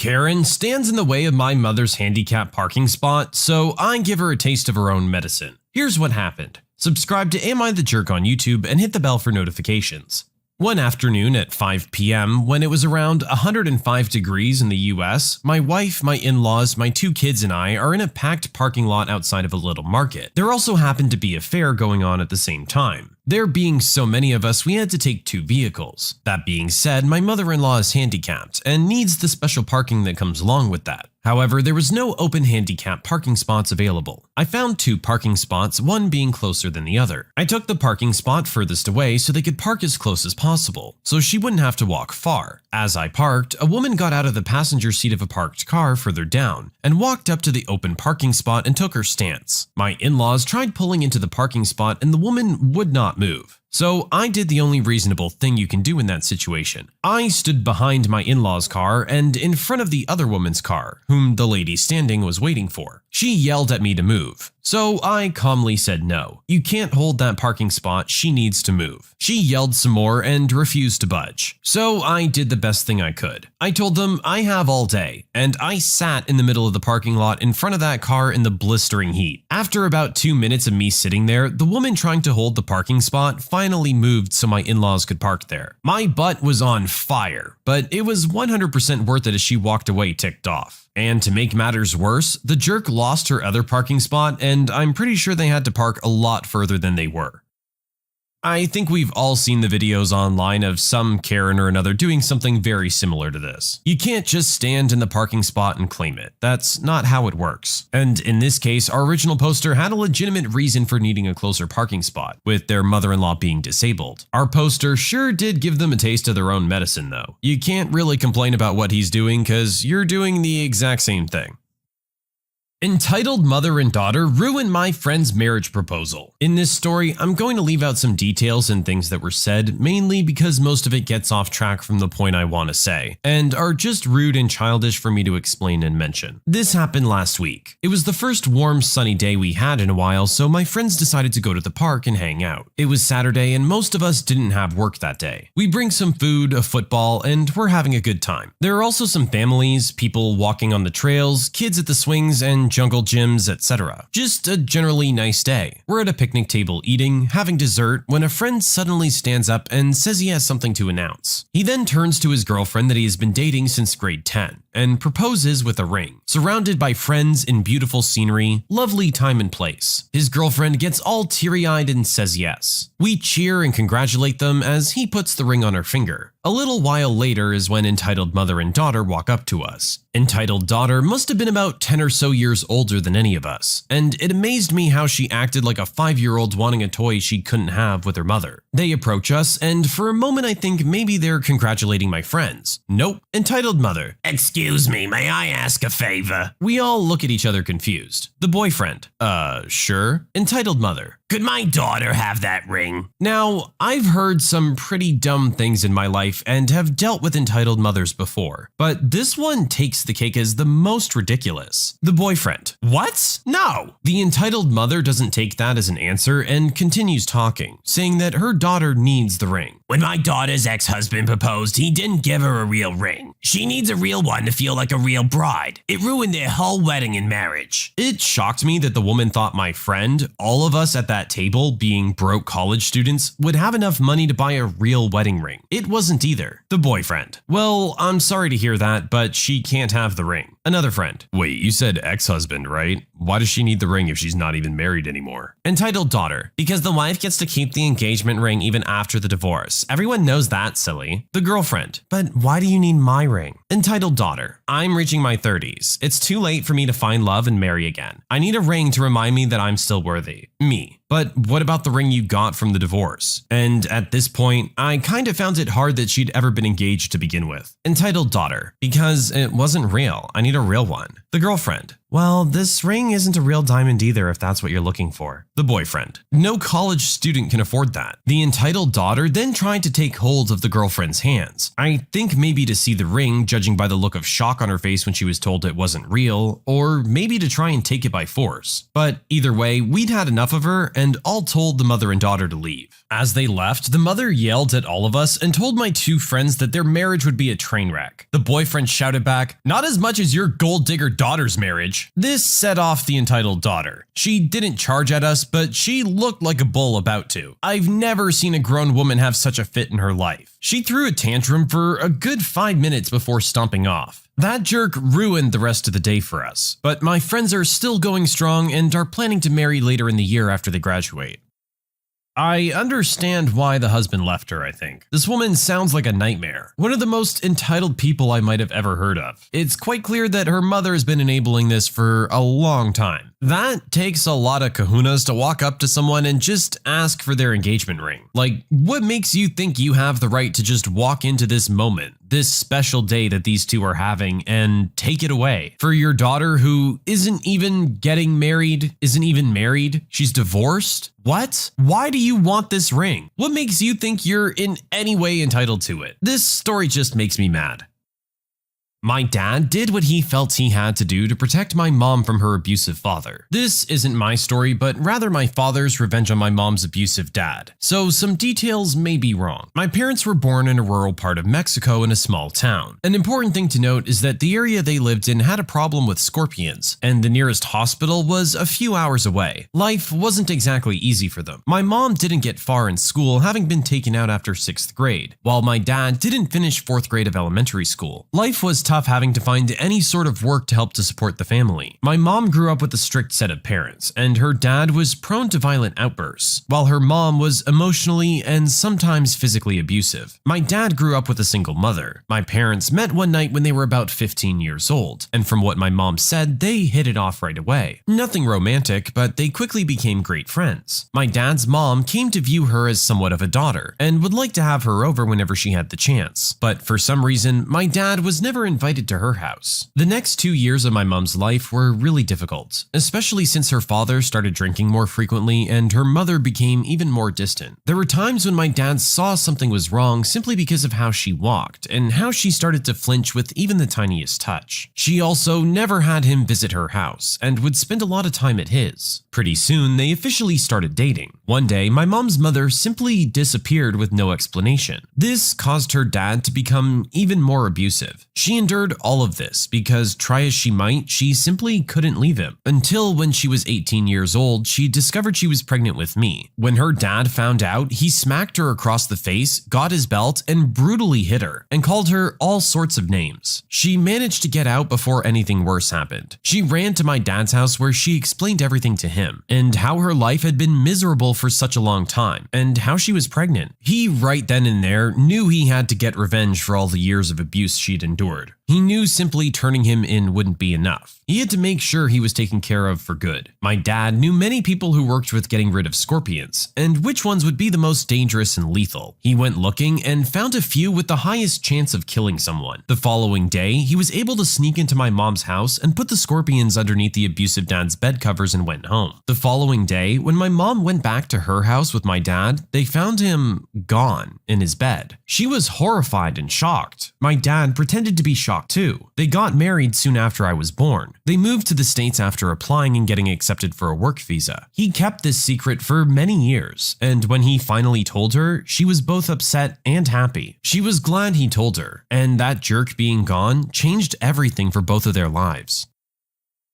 Karen stands in the way of my mother's handicapped parking spot, so I give her a taste of her own medicine. Here's what happened. Subscribe to Am I the Jerk on YouTube and hit the bell for notifications. One afternoon at 5 p.m., when it was around 105 degrees in the US, my wife, my in-laws, my 2 kids, and I are in a packed parking lot outside of a little market. There also happened to be a fair going on at the same time. There being so many of us, we had to take 2 vehicles. That being said, my mother-in-law is handicapped and needs the special parking that comes along with that. However, there was no open handicap parking spots available. I found 2 parking spots, one being closer than the other. I took the parking spot furthest away so they could park as close as possible, so she wouldn't have to walk far. As I parked, a woman got out of the passenger seat of a parked car further down and walked up to the open parking spot and took her stance. My in-laws tried pulling into the parking spot and the woman would not move. So I did the only reasonable thing you can do in that situation. I stood behind my in-laws' car and in front of the other woman's car, whom the lady standing was waiting for. She yelled at me to move. So I calmly said no. You can't hold that parking spot, she needs to move. She yelled some more and refused to budge. So I did the best thing I could. I told them I have all day, and I sat in the middle of the parking lot in front of that car in the blistering heat. After about 2 minutes of me sitting there, the woman trying to hold the parking spot finally moved so my in-laws could park there. My butt was on fire, but it was 100% worth it as she walked away ticked off. And to make matters worse, the jerk lost her other parking spot, and I'm pretty sure they had to park a lot further than they were. I think we've all seen the videos online of some Karen or another doing something very similar to this. You can't just stand in the parking spot and claim it. That's not how it works. And in this case, our original poster had a legitimate reason for needing a closer parking spot, with their mother-in-law being disabled. Our poster sure did give them a taste of their own medicine though. You can't really complain about what he's doing because you're doing the exact same thing. Entitled Mother and Daughter Ruin My Friend's Marriage Proposal. In this story, I'm going to leave out some details and things that were said, mainly because most of it gets off track from the point I want to say, and are just rude and childish for me to explain and mention. This happened last week. It was the first warm, sunny day we had in a while, so my friends decided to go to the park and hang out. It was Saturday and most of us didn't have work that day. We bring some food, a football, and we're having a good time. There are also some families, people walking on the trails, kids at the swings, and jungle gyms, etc. Just a generally nice day. We're at a picnic table eating, having dessert, when a friend suddenly stands up and says he has something to announce. He then turns to his girlfriend that he has been dating since grade 10 and proposes with a ring. Surrounded by friends in beautiful scenery, lovely time and place. His girlfriend gets all teary-eyed and says yes. We cheer and congratulate them as he puts the ring on her finger. A little while later is when entitled mother and daughter walk up to us. Entitled daughter must have been about 10 or so years older than any of us, and it amazed me how she acted like a 5-year-old wanting a toy she couldn't have with her mother. They approach us, and for a moment I think maybe they're congratulating my friends. Nope. Entitled mother, "Excuse me, may I ask a favor?" We all look at each other confused. The boyfriend, sure. Entitled mother, "Could my daughter have that ring?" Now, I've heard some pretty dumb things in my life and have dealt with entitled mothers before, but this one takes the cake as the most ridiculous. The boyfriend, "What? No!" The entitled mother doesn't take that as an answer and continues talking, saying that her daughter needs the ring. "When my daughter's ex-husband proposed, he didn't give her a real ring. She needs a real one to feel like a real bride. It ruined their whole wedding and marriage." It shocked me that the woman thought my friend, all of us at that table being broke college students, would have enough money to buy a real wedding ring. It wasn't either. The boyfriend, "Well, I'm sorry to hear that, but she can't have the ring." Another friend, "Wait, you said ex-husband, right? Why does she need the ring if she's not even married anymore?" Entitled daughter, "Because the wife gets to keep the engagement ring even after the divorce. Everyone knows that, silly." The girlfriend, "But why do you need my ring?" Entitled daughter, "I'm reaching my 30s. It's too late for me to find love and marry again. I need a ring to remind me that I'm still worthy." Me, "But what about the ring you got from the divorce?" And at this point, I kind of found it hard that she'd ever been engaged to begin with. Entitled daughter, "Because it wasn't real. I need a real one." The girlfriend, "Well, this ring isn't a real diamond either if that's what you're looking for." The boyfriend, "No college student can afford that." The entitled daughter then tried to take hold of the girlfriend's hands. I think maybe to see the ring, judging by the look of shock on her face when she was told it wasn't real, or maybe to try and take it by force. But either way, we'd had enough of her, and all told the mother and daughter to leave. As they left, the mother yelled at all of us and told my two friends that their marriage would be a train wreck. The boyfriend shouted back, "Not as much as your gold digger daughter's marriage." This set off the entitled daughter. She didn't charge at us, but she looked like a bull about to. I've never seen a grown woman have such a fit in her life. She threw a tantrum for a good 5 minutes before stomping off. That jerk ruined the rest of the day for us, but my friends are still going strong and are planning to marry later in the year after they graduate. I understand why the husband left her, I think. This woman sounds like a nightmare. One of the most entitled people I might have ever heard of. It's quite clear that her mother has been enabling this for a long time. That takes a lot of kahunas to walk up to someone and just ask for their engagement ring. Like, what makes you think you have the right to just walk into this moment, this special day that these two are having, and take it away? For your daughter who isn't even getting married, isn't even married, she's divorced? What? Why do you want this ring? What makes you think you're in any way entitled to it? This story just makes me mad. My dad did what he felt he had to do to protect my mom from her abusive father. This isn't my story, but rather my father's revenge on my mom's abusive dad. So some details may be wrong. My parents were born in a rural part of Mexico in a small town. An important thing to note is that the area they lived in had a problem with scorpions, and the nearest hospital was a few hours away. Life wasn't exactly easy for them. My mom didn't get far in school, having been taken out after 6th grade, while my dad didn't finish 4th grade of elementary school. Life was tough having to find any sort of work to help to support the family. My mom grew up with a strict set of parents, and her dad was prone to violent outbursts, while her mom was emotionally and sometimes physically abusive. My dad grew up with a single mother. My parents met one night when they were about 15 years old, and from what my mom said, they hit it off right away. Nothing romantic, but they quickly became great friends. My dad's mom came to view her as somewhat of a daughter, and would like to have her over whenever she had the chance. But for some reason, my dad was never invited to her house. The next 2 years of my mom's life were really difficult, especially since her father started drinking more frequently and her mother became even more distant. There were times when my dad saw something was wrong simply because of how she walked and how she started to flinch with even the tiniest touch. She also never had him visit her house and would spend a lot of time at his. Pretty soon, they officially started dating. One day, my mom's mother simply disappeared with no explanation. This caused her dad to become even more abusive. She endured all of this because, try as she might, she simply couldn't leave him. Until when she was 18 years old, she discovered she was pregnant with me. When her dad found out, he smacked her across the face, got his belt, and brutally hit her, and called her all sorts of names. She managed to get out before anything worse happened. She ran to my dad's house where she explained everything to him, and how her life had been miserable for such a long time, and how she was pregnant. He right then and there knew he had to get revenge for all the years of abuse she'd endured. He knew simply turning him in wouldn't be enough. He had to make sure he was taken care of for good. My dad knew many people who worked with getting rid of scorpions, and which ones would be the most dangerous and lethal. He went looking and found a few with the highest chance of killing someone. The following day, he was able to sneak into my mom's house and put the scorpions underneath the abusive dad's bed covers and went home. The following day, when my mom went back to her house with my dad, they found him gone in his bed. She was horrified and shocked. My dad pretended to be shocked too. They got married soon after I was born. They moved to the States after applying and getting accepted for a work visa. He kept this secret for many years, and when he finally told her, she was both upset and happy. She was glad he told her, and that jerk being gone changed everything for both of their lives.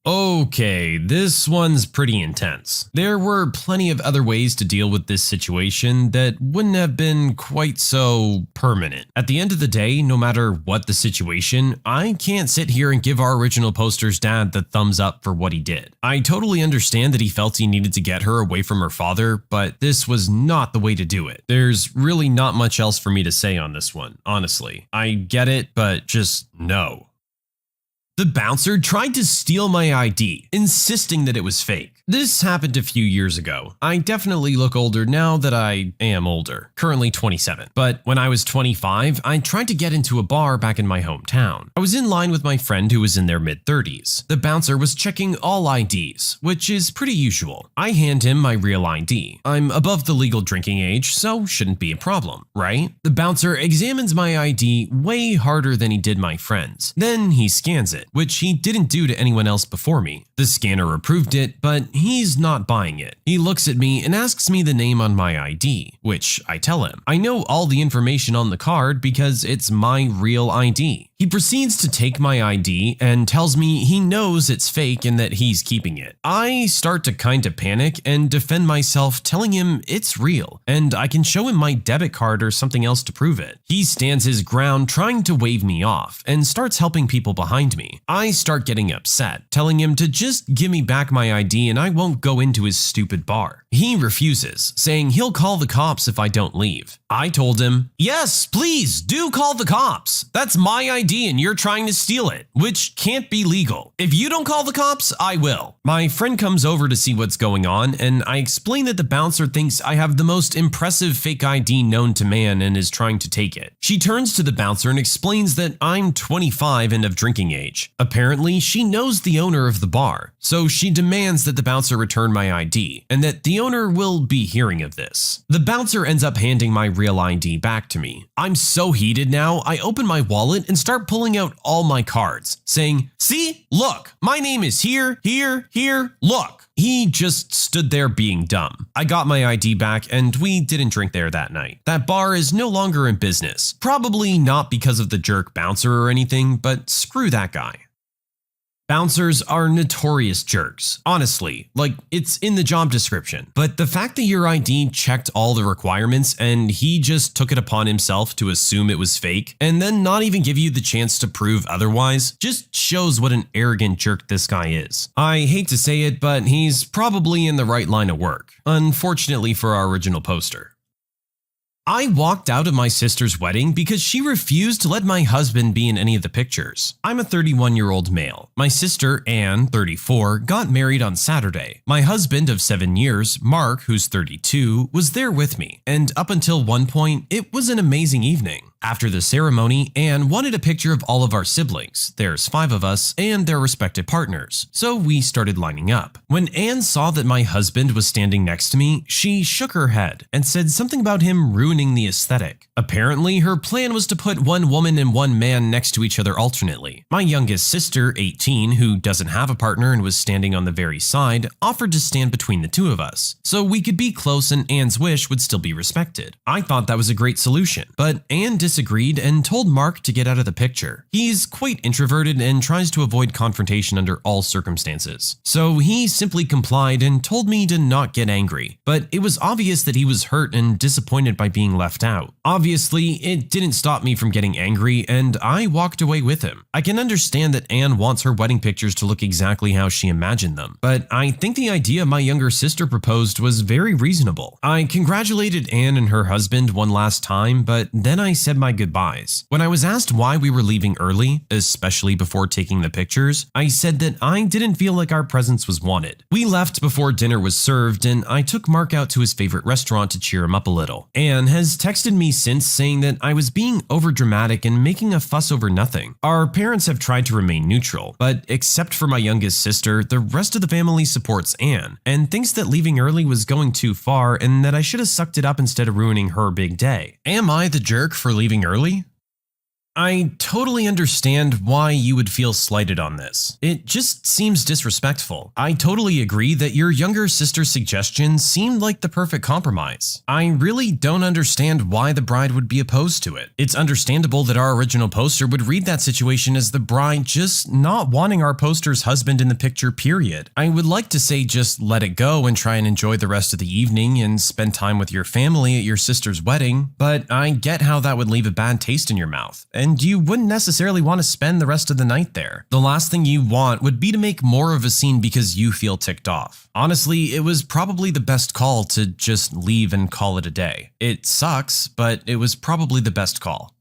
Okay, this one's pretty intense. There were plenty of other ways to deal with this situation that wouldn't have been quite so permanent. At the end of the day, no matter what the situation, I can't sit here and give our original poster's dad the thumbs up for what he did. I totally understand that he felt he needed to get her away from her father, but this was not the way to do it. There's really not much else for me to say on this one, honestly. I get it, but just no. The bouncer tried to steal my ID, insisting that it was fake. This happened a few years ago. I definitely look older now that I am older, currently 27. But when I was 25, I tried to get into a bar back in my hometown. I was in line with my friend who was in their mid-30s. The bouncer was checking all IDs, which is pretty usual. I hand him my real ID. I'm above the legal drinking age, so shouldn't be a problem, right? The bouncer examines my ID way harder than he did my friend's. Then he scans it, which he didn't do to anyone else before me. The scanner approved it, but he's not buying it. He looks at me and asks me the name on my ID, which I tell him. I know all the information on the card because it's my real ID. He proceeds to take my ID and tells me he knows it's fake and that he's keeping it. I start to kinda panic and defend myself, telling him it's real and I can show him my debit card or something else to prove it. He stands his ground trying to wave me off and starts helping people behind me. I start getting upset, telling him to just give me back my ID and I won't go into his stupid bar. He refuses, saying he'll call the cops if I don't leave. I told him, yes, please do call the cops. That's my ID and you're trying to steal it, which can't be legal. If you don't call the cops, I will. My friend comes over to see what's going on and I explain that the bouncer thinks I have the most impressive fake ID known to man and is trying to take it. She turns to the bouncer and explains that I'm 25 and of drinking age. Apparently, she knows the owner of the bar, so she demands that the bouncer return my ID and that the owner will be hearing of this. The bouncer ends up handing my real ID back to me. I'm so heated now, I open my wallet and start pulling out all my cards, saying, see, look, my name is here, look. He just stood there being dumb. I got my ID back and we didn't drink there that night. That bar is no longer in business. Probably not because of the jerk bouncer or anything, but screw that guy. Bouncers are notorious jerks. Honestly, like it's in the job description. But the fact that your ID checked all the requirements and he just took it upon himself to assume it was fake and then not even give you the chance to prove otherwise just shows what an arrogant jerk this guy is. I hate to say it, but he's probably in the right line of work. Unfortunately for our original poster. I walked out of my sister's wedding because she refused to let my husband be in any of the pictures. I'm a 31-year-old male. My sister, Anne, 34, got married on Saturday. My husband of 7 years, Mark, who's 32, was there with me, and up until one point, it was an amazing evening. After the ceremony, Anne wanted a picture of all of our siblings, there's 5 of us, and their respective partners, so we started lining up. When Anne saw that my husband was standing next to me, she shook her head and said something about him ruining the aesthetic. Apparently, her plan was to put one woman and one man next to each other alternately. My youngest sister, 18, who doesn't have a partner and was standing on the very side, offered to stand between the two of us, so we could be close and Anne's wish would still be respected. I thought that was a great solution, but Anne disagreed and told Mark to get out of the picture. He's quite introverted and tries to avoid confrontation under all circumstances. So he simply complied and told me to not get angry, but it was obvious that he was hurt and disappointed by being left out. Obviously, it didn't stop me from getting angry and I walked away with him. I can understand that Anne wants her wedding pictures to look exactly how she imagined them, but I think the idea my younger sister proposed was very reasonable. I congratulated Anne and her husband one last time, but then I said my goodbyes. When I was asked why we were leaving early, especially before taking the pictures, I said that I didn't feel like our presence was wanted. We left before dinner was served and I took Mark out to his favorite restaurant to cheer him up a little. Anne has texted me since saying that I was being overdramatic and making a fuss over nothing. Our parents have tried to remain neutral, but except for my youngest sister, the rest of the family supports Anne and thinks that leaving early was going too far and that I should have sucked it up instead of ruining her big day. Am I the jerk for leaving early? I totally understand why you would feel slighted on this. It just seems disrespectful. I totally agree that your younger sister's suggestion seemed like the perfect compromise. I really don't understand why the bride would be opposed to it. It's understandable that our original poster would read that situation as the bride just not wanting our poster's husband in the picture, period. I would like to say just let it go and try and enjoy the rest of the evening and spend time with your family at your sister's wedding, but I get how that would leave a bad taste in your mouth. And you wouldn't necessarily want to spend the rest of the night there. The last thing you want would be to make more of a scene because you feel ticked off. Honestly, it was probably the best call to just leave and call it a day. It sucks, but it was probably the best call.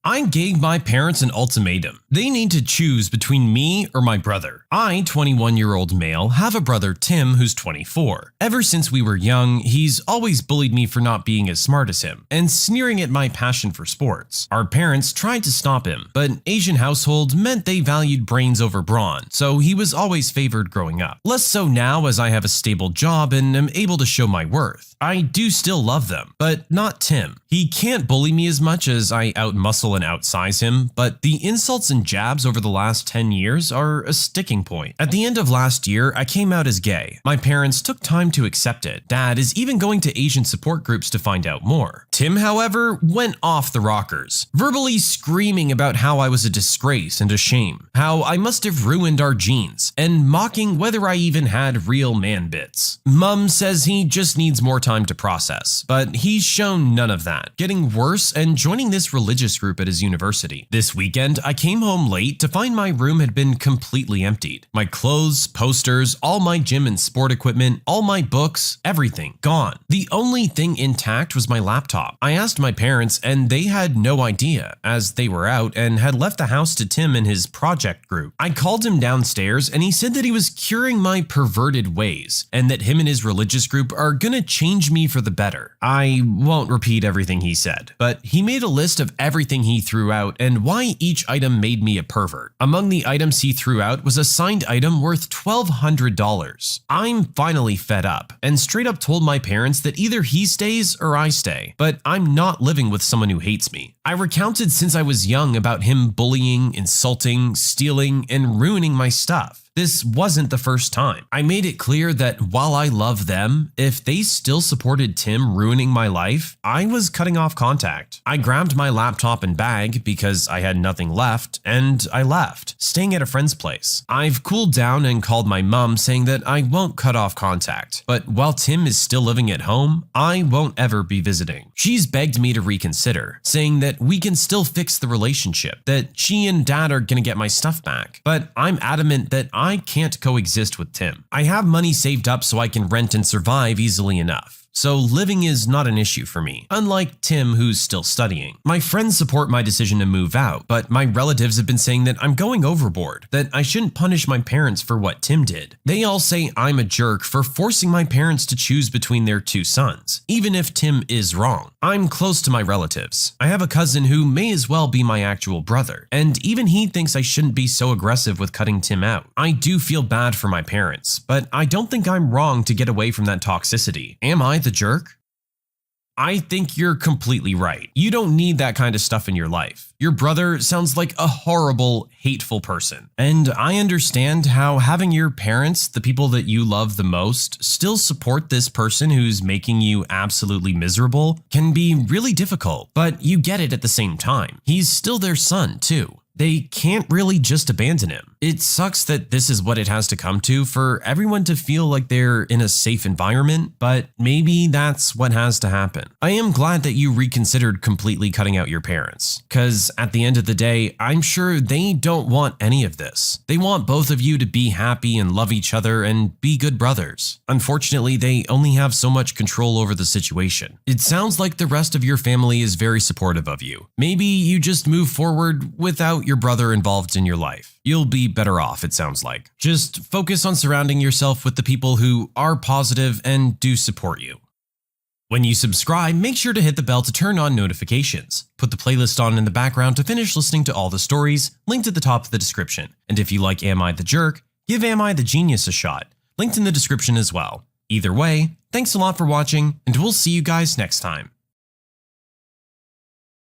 I gave my parents an ultimatum. They need to choose between me or my brother. I, 21-year-old male, have a brother, Tim, who's 24. Ever since we were young, he's always bullied me for not being as smart as him, and sneering at my passion for sports. Our parents tried to stop him, but Asian household meant they valued brains over brawn, so he was always favored growing up. Less so now as I have a stable job and am able to show my worth. I do still love them, but not Tim. He can't bully me as much as I outmuscle cancel and outsize him, but the insults and jabs over the last 10 years are a sticking point. At the end of last year, I came out as gay. My parents took time to accept it. Dad is even going to Asian support groups to find out more. Tim, however, went off the rockers, verbally screaming about how I was a disgrace and a shame, how I must have ruined our genes, and mocking whether I even had real man bits. Mum says he just needs more time to process, but he's shown none of that, getting worse and joining this religious group at his university. This weekend, I came home late to find my room had been completely emptied. My clothes, posters, all my gym and sport equipment, all my books, everything gone. The only thing intact was my laptop. I asked my parents and they had no idea, as they were out and had left the house to Tim and his project group. I called him downstairs and he said that he was curing my perverted ways and that him and his religious group are gonna change me for the better. I won't repeat everything he said, but he made a list of everything he threw out and why each item made me a pervert. Among the items he threw out was a signed item worth $1,200. I'm finally fed up and straight up told my parents that either he stays or I stay, but I'm not living with someone who hates me. I recounted since I was young about him bullying, insulting, stealing, and ruining my stuff. This wasn't the first time. I made it clear that while I love them, if they still supported Tim ruining my life, I was cutting off contact. I grabbed my laptop and bag because I had nothing left, and I left, staying at a friend's place. I've cooled down and called my mom saying that I won't cut off contact, but while Tim is still living at home, I won't ever be visiting. She's begged me to reconsider, saying that we can still fix the relationship, that she and dad are gonna get my stuff back, but I'm adamant that I can't coexist with Tim. I have money saved up so I can rent and survive easily enough. So living is not an issue for me, unlike Tim who's still studying. My friends support my decision to move out, but my relatives have been saying that I'm going overboard, that I shouldn't punish my parents for what Tim did. They all say I'm a jerk for forcing my parents to choose between their two sons, even if Tim is wrong. I'm close to my relatives. I have a cousin who may as well be my actual brother, and even he thinks I shouldn't be so aggressive with cutting Tim out. I do feel bad for my parents, but I don't think I'm wrong to get away from that toxicity. Am I the jerk? I think you're completely right. You don't need that kind of stuff in your life. Your brother sounds like a horrible, hateful person. And I understand how having your parents, the people that you love the most, still support this person who's making you absolutely miserable can be really difficult. But you get it at the same time. He's still their son, too. They can't really just abandon him. It sucks that this is what it has to come to for everyone to feel like they're in a safe environment, but maybe that's what has to happen. I am glad that you reconsidered completely cutting out your parents, because at the end of the day, I'm sure they don't want any of this. They want both of you to be happy and love each other and be good brothers. Unfortunately, they only have so much control over the situation. It sounds like the rest of your family is very supportive of you. Maybe you just move forward without your brother involved in your life. You'll be better off, it sounds like. Just focus on surrounding yourself with the people who are positive and do support you. When you subscribe, make sure to hit the bell to turn on notifications. Put the playlist on in the background to finish listening to all the stories, linked at the top of the description. And if you like Am I the Jerk, give Am I the Genius a shot, linked in the description as well. Either way, thanks a lot for watching, and we'll see you guys next time.